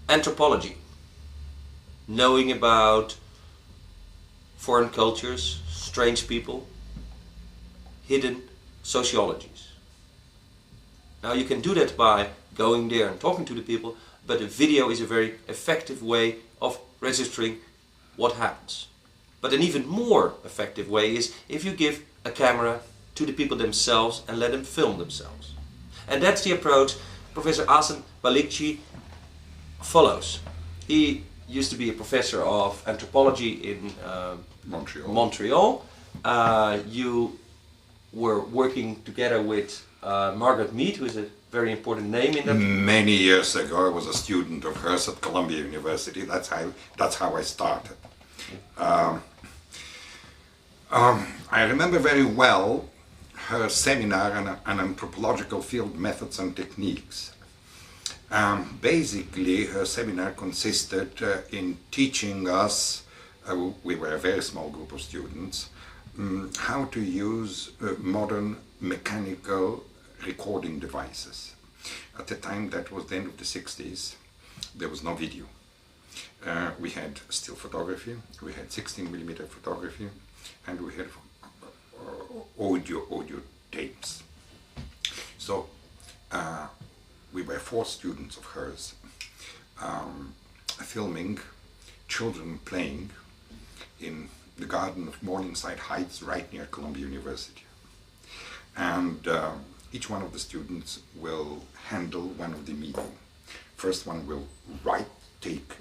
anthropology, knowing about foreign cultures, strange people, hidden sociologies. Now you can do that by going there and talking to the people, but a video is a very effective way of registering what happens. But an even more effective way is if you give a camera to the people themselves and let them film themselves. And that's the approach Professor Balicki follows. He used to be a professor of anthropology in Montreal. You were working together with Margaret Mead, who is a very important name in that. Many years ago, I was a student of hers at Columbia University. That's how I started. I remember very well her seminar on anthropological field methods and techniques. Basically, her seminar consisted in teaching us, we were a very small group of students, how to use modern mechanical recording devices. At the time, that was the end of the 60s, there was no video. We had still photography, we had 16mm photography, and we had audio tapes. So we were 4 students of hers filming children playing in the garden of Morningside Heights right near Columbia University. And each one of the students will handle one of the medium. First one will take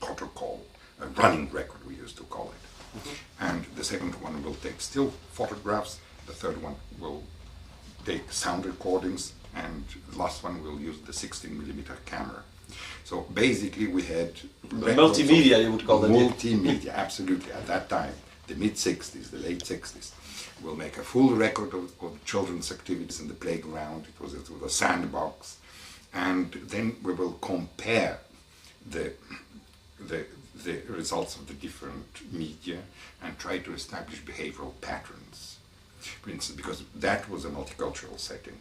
protocol, a running record we used to call it. And the second one will take still photographs, the third one will take sound recordings, and the last one will use the 16mm camera. So basically we had multimedia, you would call it. Multimedia, absolutely. At that time, the mid-60s, the late 60s, we'll make a full record of children's activities in the playground. It was a sandbox, and then we will compare the results of the different media and try to establish behavioral patterns. For instance, because that was a multicultural setting.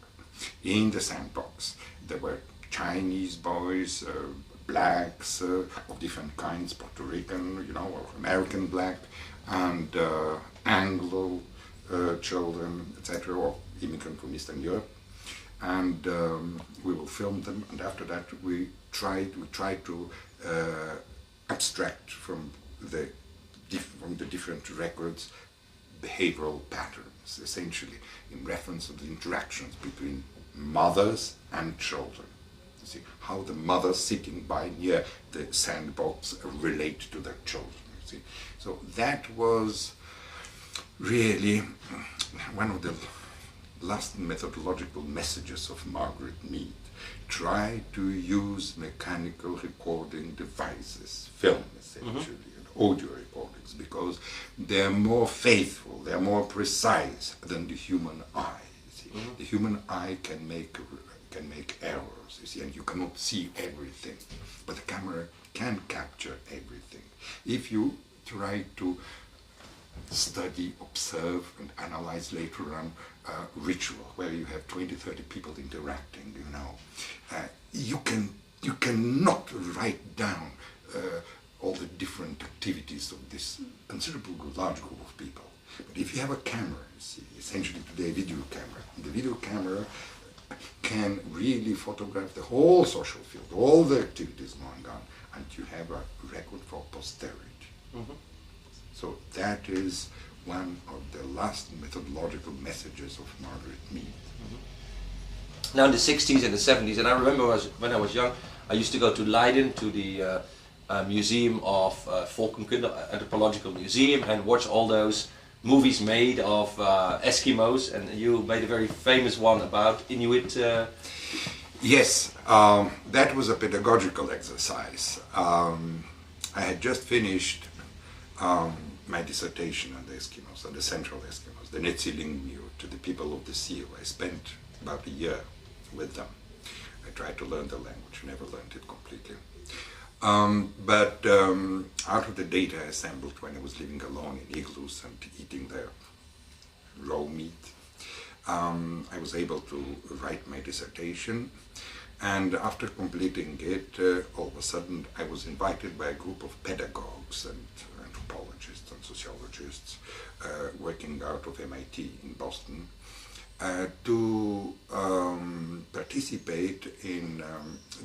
In the sandbox, there were Chinese boys, blacks of different kinds, Puerto Rican, or American black, and Anglo children, etc., or immigrant from Eastern Europe. And we will film them, and after that we try to abstract from the different records behavioral patterns, essentially in reference to the interactions between mothers and children. You see how the mothers sitting by near the sandbox relate to their children. You see, so that was really one of the last methodological messages of Margaret Mead. Try to use mechanical recording devices, film essentially, and audio recordings, because they're more faithful, they're more precise than the human eye. You see. The human eye can make errors, you see, and you cannot see everything, but the camera can capture everything. If you try to study, observe, and analyze later on ritual, where you have 20-30 people interacting, you cannot write down all the different activities of this considerable large group of people. But if you have a camera, you see, essentially today a video camera, and the video camera can really photograph the whole social field, all the activities going on, and you have a record for posterity. So that is one of the last methodological messages of Margaret Mead. Now in the 60s and the 70s, and I remember when I was young, I used to go to Leiden, to the Museum of Volkenkunde, Anthropological Museum, and watch all those movies made of Eskimos, and you made a very famous one about Inuit. Yes, that was a pedagogical exercise. I had just finished my dissertation on the Eskimos, on the Central Eskimos, the Netsilingmiut, to the people of the sea. I spent about a year with them. I tried to learn the language, never learned it completely. But out of the data I assembled when I was living alone in igloos and eating their raw meat, I was able to write my dissertation. And after completing it, all of a sudden I was invited by a group of pedagogues and anthropologists and sociologists working out of MIT in Boston to participate in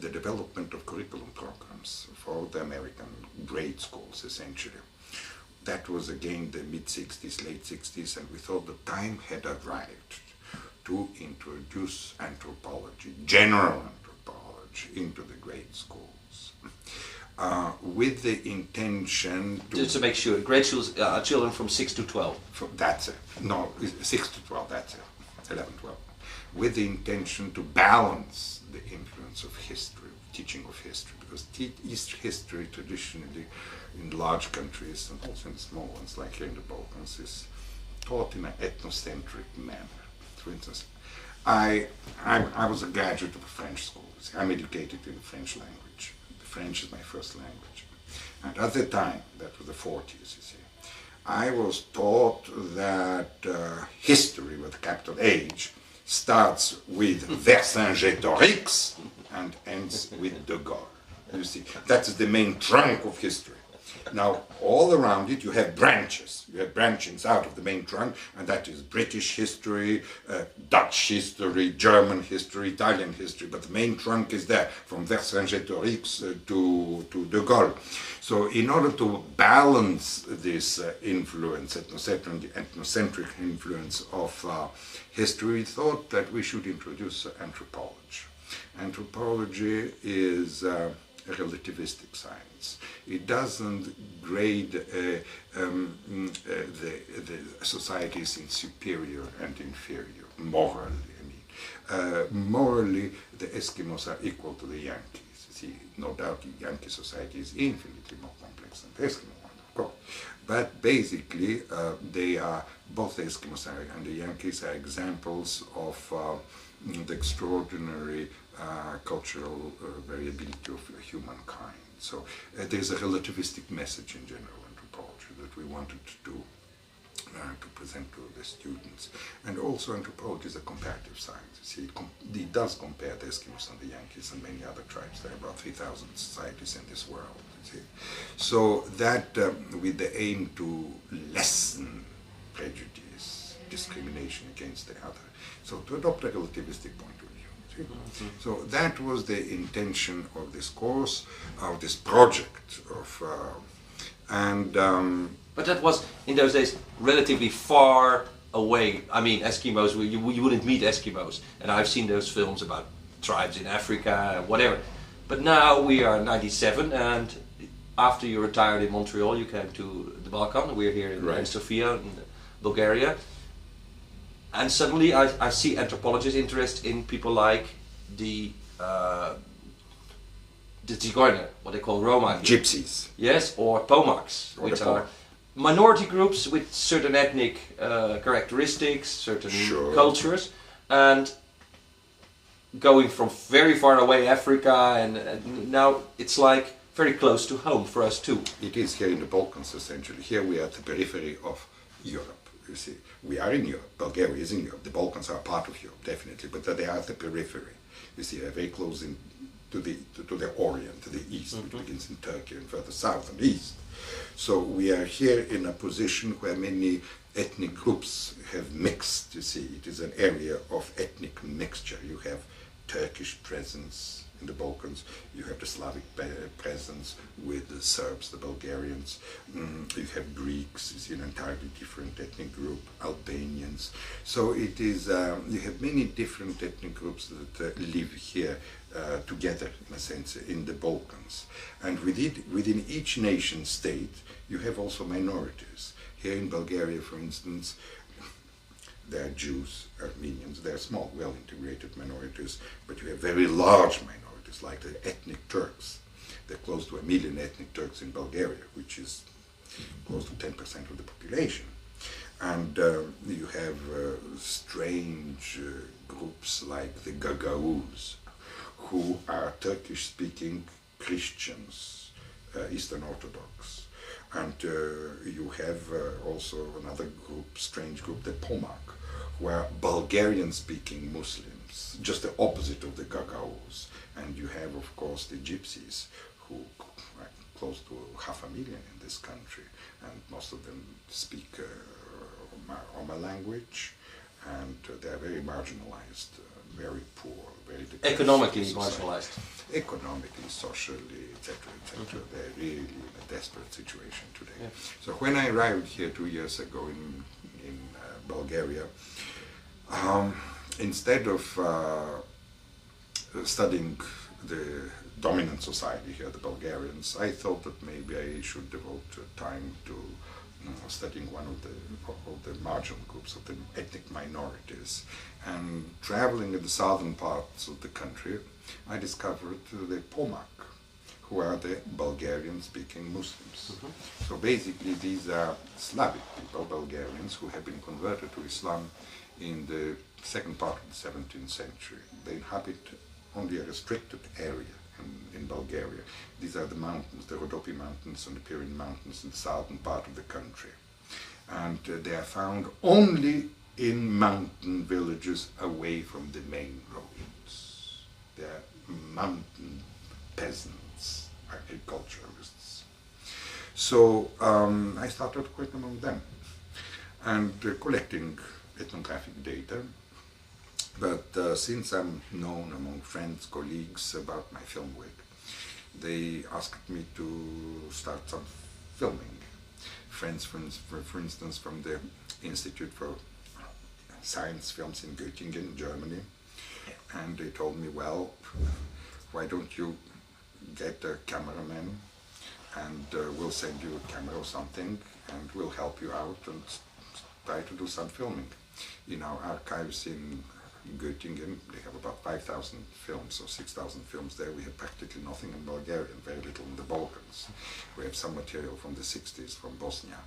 the development of curriculum programs for the American grade schools, essentially. That was again the mid-60s, late 60s, and we thought the time had arrived to introduce anthropology, general anthropology, into the grade schools. With the intention to... Just to make sure, grade schools are children from 6 to 12. That's it. No, 6 to 12, that's it. 11, 12. With the intention to balance the influence of history, teaching of history, because history traditionally in large countries and also in small ones like here in the Balkans is taught in an ethnocentric manner. For instance, I was a graduate of a French school. I'm educated in the French language. The French is my first language. And at the time, that was the 40s, you see, I was taught that history with a capital H starts with Vercingétorix and ends with de Gaulle. You see, that's the main trunk of history. Now, all around it, you have branches. You have branchings out of the main trunk, and that is British history, Dutch history, German history, Italian history. But the main trunk is there, from Vercingétorix to de Gaulle. So, in order to balance this influence, ethnocentric influence of history, we thought that we should introduce anthropology. Anthropology is a relativistic science. It doesn't grade the societies in superior and inferior, morally, I mean. Morally, the Eskimos are equal to the Yankees. See, no doubt the Yankee society is infinitely more complex than the Eskimo one, of course. But basically, they are, both the Eskimos and the Yankees are examples of the extraordinary cultural variability of humankind. So there's a relativistic message in general anthropology that we wanted to present to the students. And also anthropology is a comparative science. See, it does compare the Eskimos and the Yankees and many other tribes. There are about 3,000 societies in this world. See. So that with the aim to lessen prejudice, discrimination against the other. So to adopt a relativistic point of view. Mm-hmm. So that was the intention of this course, of this project, But that was, in those days, relatively far away. I mean, Eskimos, you wouldn't meet Eskimos. And I've seen those films about tribes in Africa, whatever. But now we are 97, and after you retired in Montreal, you came to the Balkan. We're here in Sofia, in Bulgaria. And suddenly I see anthropologists' interest in people like the Zigeuner, what they call Roma. Gypsies. Yes, or Pomaks, which are minority groups with certain ethnic characteristics, certain cultures, and going from very far away Africa, and now it's like very close to home for us too. It is here in the Balkans essentially. Here we are at the periphery of Europe. You see, we are in Europe. Bulgaria is in Europe. The Balkans are part of Europe, definitely, but they are at the periphery. You see, they're very close to the Orient, to the east, which begins in Turkey and further south and east. So we are here in a position where many ethnic groups have mixed. You see, it is an area of ethnic mixture. You have Turkish presence in the Balkans, you have the Slavic presence with the Serbs, the Bulgarians, you have Greeks, you see an entirely different ethnic group, Albanians. So it is, you have many different ethnic groups that live here together, in a sense, in the Balkans. And within each nation state, you have also minorities. Here in Bulgaria, for instance, there are Jews, Armenians, they are small, well-integrated minorities, but you have very large minorities, like the ethnic Turks. There are close to 1 million ethnic Turks in Bulgaria, which is close to 10% of the population. And you have strange groups like the Gagauz, who are Turkish-speaking Christians, Eastern Orthodox. And you have also another group, strange group, the Pomak, who are Bulgarian-speaking Muslims. just the opposite of the Gagauz. And you have, of course, the Gypsies, who are close to 500,000 in this country, and most of them speak Roma language, and they are very marginalized, very poor, very depressed. Economically marginalized. Economically, socially, etc., etc. Okay. They're really in a desperate situation today. Yeah. So when I arrived here 2 years ago in Bulgaria, instead of studying the dominant society here, the Bulgarians, I thought that maybe I should devote time to studying one of the marginal groups, of the ethnic minorities. And traveling in the southern parts of the country, I discovered the Pomak, who are the Bulgarian-speaking Muslims. Mm-hmm. So basically these are Slavic people, Bulgarians, who have been converted to Islam in the second part of the 17th century. They inhabit only a restricted area in Bulgaria. These are the mountains, the Rhodope Mountains and the Pirin Mountains in the southern part of the country. And they are found only in mountain villages away from the main roads. They are mountain peasants, agriculturalists. So I started working among them and collecting ethnographic data. But since I'm known among friends, colleagues about my film work, they asked me to start some filming. Friends, for instance, from the Institute for Science Films in Göttingen, Germany, and they told me, well, why don't you get a cameraman and we'll send you a camera or something and we'll help you out and try to do some filming. In our archives in Göttingen, they have about 5,000 films or 6,000 films there. We have practically nothing in Bulgarian, very little in the Balkans. We have some material from the 60s from Bosnia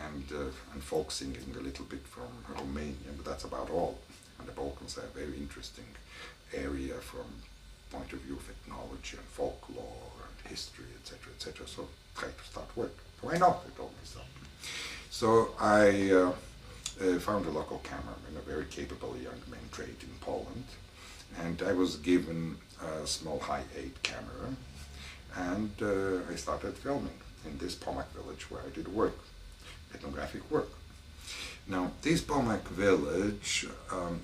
and folk singing a little bit from Romania, but that's about all. And the Balkans are a very interesting area from point of view of ethnology and folklore and history, etc., etc. So try to start work. Why not? They told me so. So I found a local cameraman, a very capable young man trained in Poland, and I was given a small high-8 camera, and I started filming in this Pomak village where I did work, ethnographic work. Now, this Pomak village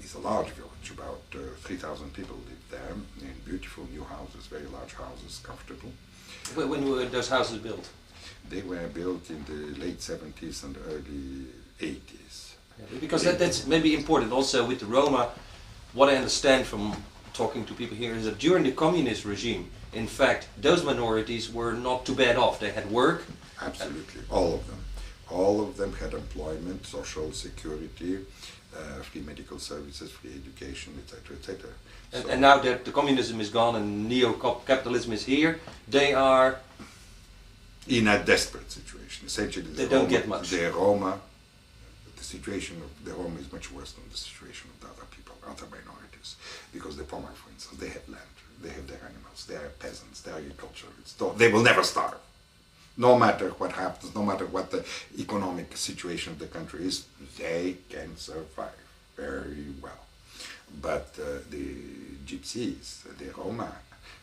is a large village, about 3,000 people live there, in beautiful new houses, very large houses, comfortable. When were those houses built? They were built in the late 70s and early 80s. Because that's maybe important also with the Roma. What I understand from talking to people here is that during the communist regime, in fact, those minorities were not too bad off. They had work. Absolutely, all of them. All of them had employment, social security, free medical services, free education, etc., etc. And now that the communism is gone and neo-capitalism is here, they are in a desperate situation. Essentially, they don't get much. The Roma, the situation of the Roma is much worse than the situation of the other people, other minorities. Because the Pomak, for instance, they have land, they have their animals, they are peasants, they are agriculturists. They will never starve. No matter what happens, no matter what the economic situation of the country is, they can survive very well. But the Gypsies, the Roma,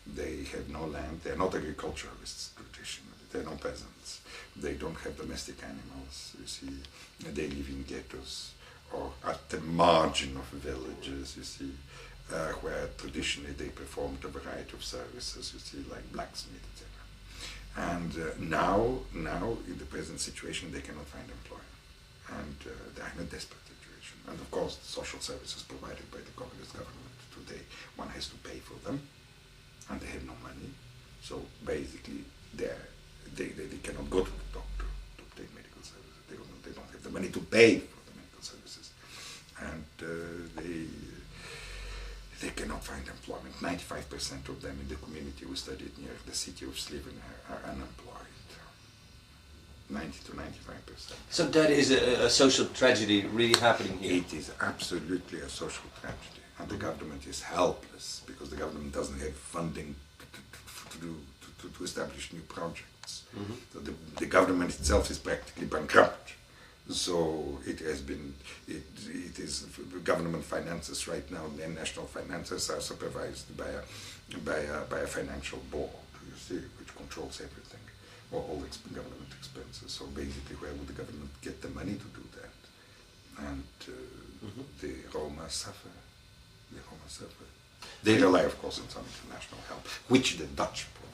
they have no land, they're not agriculturalists traditionally, they're not peasants. They don't have domestic animals, you see. They live in ghettos or at the margin of villages, you see, where traditionally they performed a variety of services, you see, like blacksmith, etc. And now, in the present situation, they cannot find employment. And they're in a desperate situation. And of course, the social services provided by the communist government today, one has to pay for them, and they have no money. So basically, they cannot go to the doctor to obtain medical services. They don't have the money to pay for the medical services. And they cannot find employment. 95% of them in the community we studied near the city of Sliven are unemployed. 90 to 95%. So that is a social tragedy really happening here. It is absolutely a social tragedy. And the government is helpless because the government doesn't have funding to establish new projects. Mm-hmm. So the government itself is practically bankrupt So it has been, it is government finances right now, the national finances are supervised by a financial board, you see, which controls everything, or all government expenses. So basically, where would the government get the money to do that? And the Roma suffer. The Roma suffer. They rely, of course, on some international help, which the Dutch provide.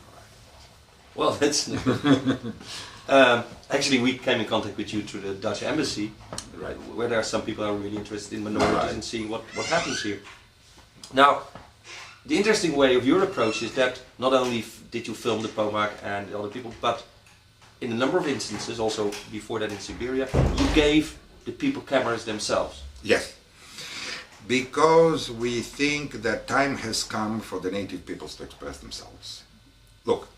Well, that's actually we came in contact with you through the Dutch embassy, Right. where there are some people who are really interested in minorities Right. and seeing what happens here. Now, the interesting way of your approach is that not only did you film the Pomak and the other people, but in a number of instances, also before that in Siberia, you gave the people cameras themselves. Yes. Because we think that time has come for the native peoples to express themselves. Look,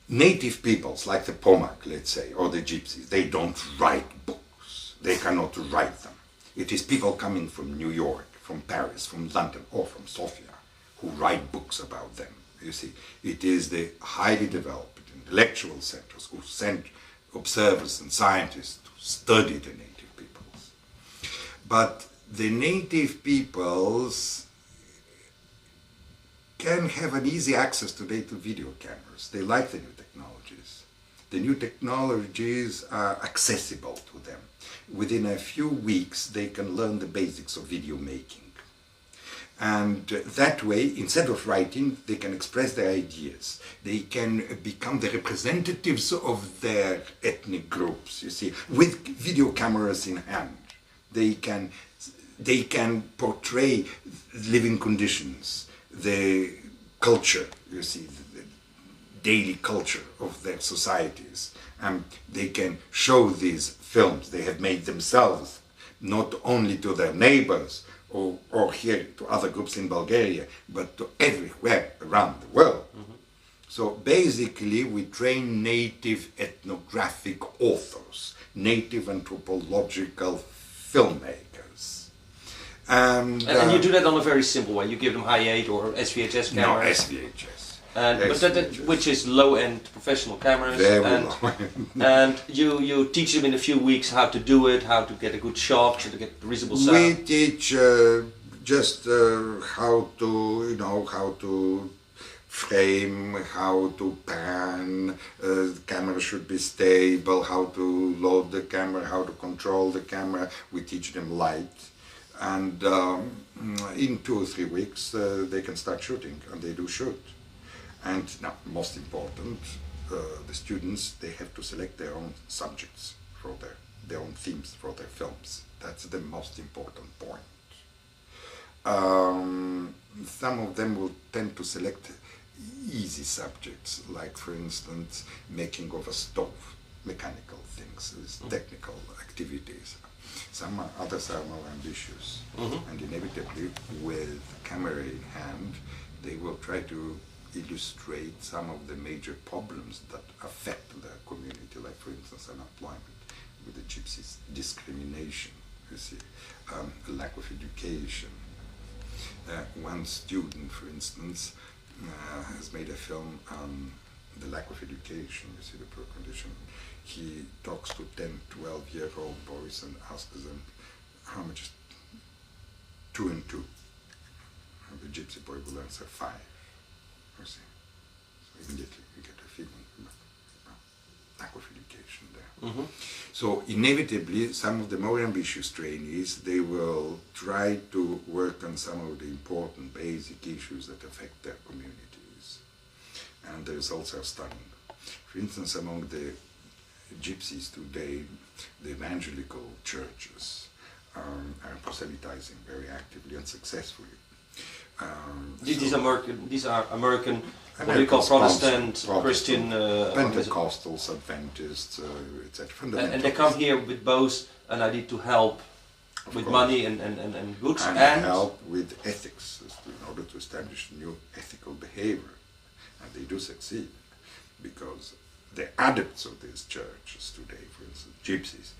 native peoples like the Pomak, let's say, or the Gypsies, they don't write books. They cannot write them. It is people coming from New York, from Paris, from London, or from Sofia who write books about them. You see, it is the highly developed intellectual centers who send observers and scientists to study the native peoples. But the native peoples can have an easy access today to video cameras. They like the new technologies. The new technologies are accessible to them. Within a few weeks, they can learn the basics of video making. And that way, instead of writing, they can express their ideas. They can become the representatives of their ethnic groups, you see, with video cameras in hand. They can portray living conditions, the culture, you see, the daily culture of their societies. They can show these films they have made themselves, not only to their neighbors, or here to other groups in Bulgaria, but to everywhere around the world. Mm-hmm. So basically we train native ethnographic authors, native anthropological filmmakers. And you do that on a very simple way. You give them Hi8 or SVHS cameras. No, SVHS. Which is low-end professional cameras. Very low. And you teach them in a few weeks how to do it, how to get a good shot, to get reasonable sound. We teach just how to frame, how to pan, the camera should be stable, how to load the camera, how to control the camera. We teach them light. And in 2 or 3 weeks they can start shooting, and they do shoot. And now, most important, the students, they have to select their own subjects for their own themes for their films. That's the most important point. Some of them will tend to select easy subjects, like for instance, making of a stove, mechanical things, technical activities. Some others are more ambitious, and inevitably, with camera in hand, they will try to illustrate some of the major problems that affect their community, like for instance unemployment, with the Gypsies, discrimination, you see, lack of education. One student, for instance, has made a film on the lack of education, you see, the poor condition. He talks to 10, 12-year-old boys and asks them, how much is 2 and 2? And the Gypsy boy will answer 5. You see. So immediately you get a feeling about lack of education there. Mm-hmm. So inevitably, some of the more ambitious trainees, they will try to work on some of the important basic issues that affect their communities. And the results are stunning. For instance, among the Gypsies today, the evangelical churches are proselytizing very actively and successfully. These are American, what do you call Protestant, Christian... Pentecostals, Adventists, etc. And they come here with both an idea to help with money and goods. And help with ethics, in order to establish new ethical behavior. And they do succeed, because the adepts of these churches today, for instance, Gypsies,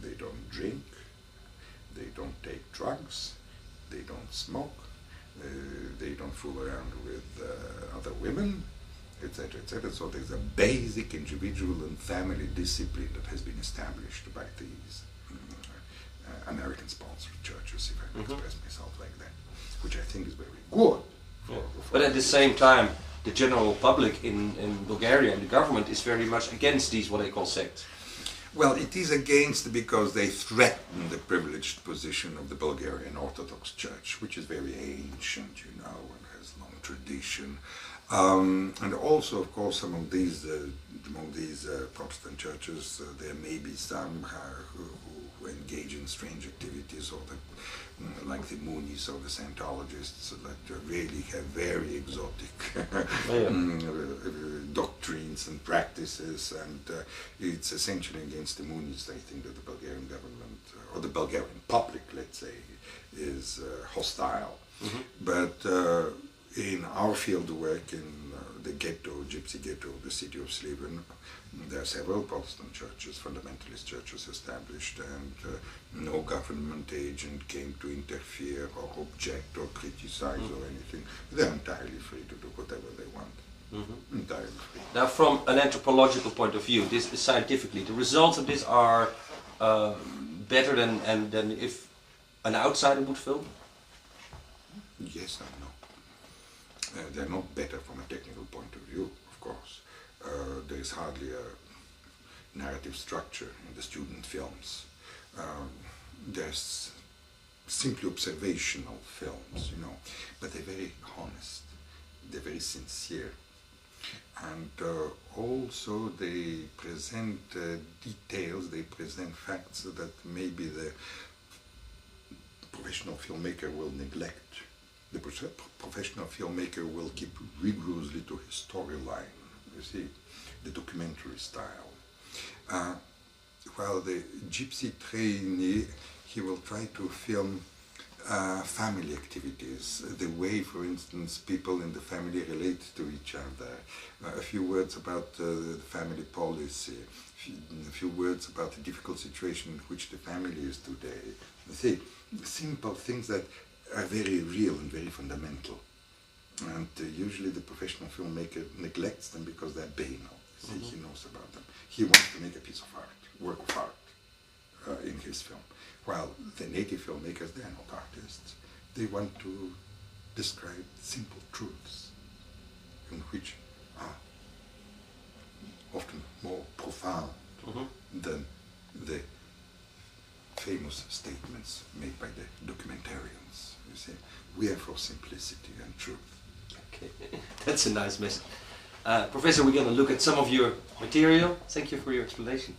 they don't drink, they don't take drugs, they don't smoke, they don't fool around with other women, etc., etc. So there's a basic individual and family discipline that has been established by these American-sponsored churches, if I can express myself like that, which I think is very good. But at the same time, the general public in Bulgaria and the government is very much against these what they call sects. Well, it is against because they threaten the privileged position of the Bulgarian Orthodox Church, which is very ancient, you know, and has long tradition. And also, of course, among these Protestant churches, there may be some who engage in strange activities, or like the Moonies or the Scientologists, that really have very exotic doctrines and practices, and it's essentially against the Moonies, I think, that the Bulgarian government, or the Bulgarian public, let's say, is hostile. But in our field work in the ghetto, gypsy ghetto, the city of Sliven, there are several Protestant churches, fundamentalist churches established, and no government agent came to interfere or object or criticize or anything. They're entirely free to do whatever they want. Entirely free. Now, from an anthropological point of view, this is scientifically, the results of this are better than if an outsider would film? Yes and no. They're not better from a technical point of view, of course. There is hardly a narrative structure in the student films. There's simply observational films, you know, but they're very honest, they're very sincere. And also they present details, they present facts that maybe the professional filmmaker will neglect. The professional filmmaker will keep rigorously to his storyline, you see, the documentary style. While the gypsy trainee, he will try to film family activities, the way, for instance, people in the family relate to each other, a few words about the family policy, a few words about the difficult situation in which the family is today. You see, simple things that are very real and very fundamental. And usually the professional filmmaker neglects them because they're banal. See, he knows about them. He wants to make a piece of art, work of art in his film. While the native filmmakers, they're not artists. They want to describe simple truths, in which are often more profound than the famous statements made by the documentarians. You see, we are for simplicity and truth. Okay, that's a nice message. Professor, we're going to look at some of your material. Thank you for your explanation.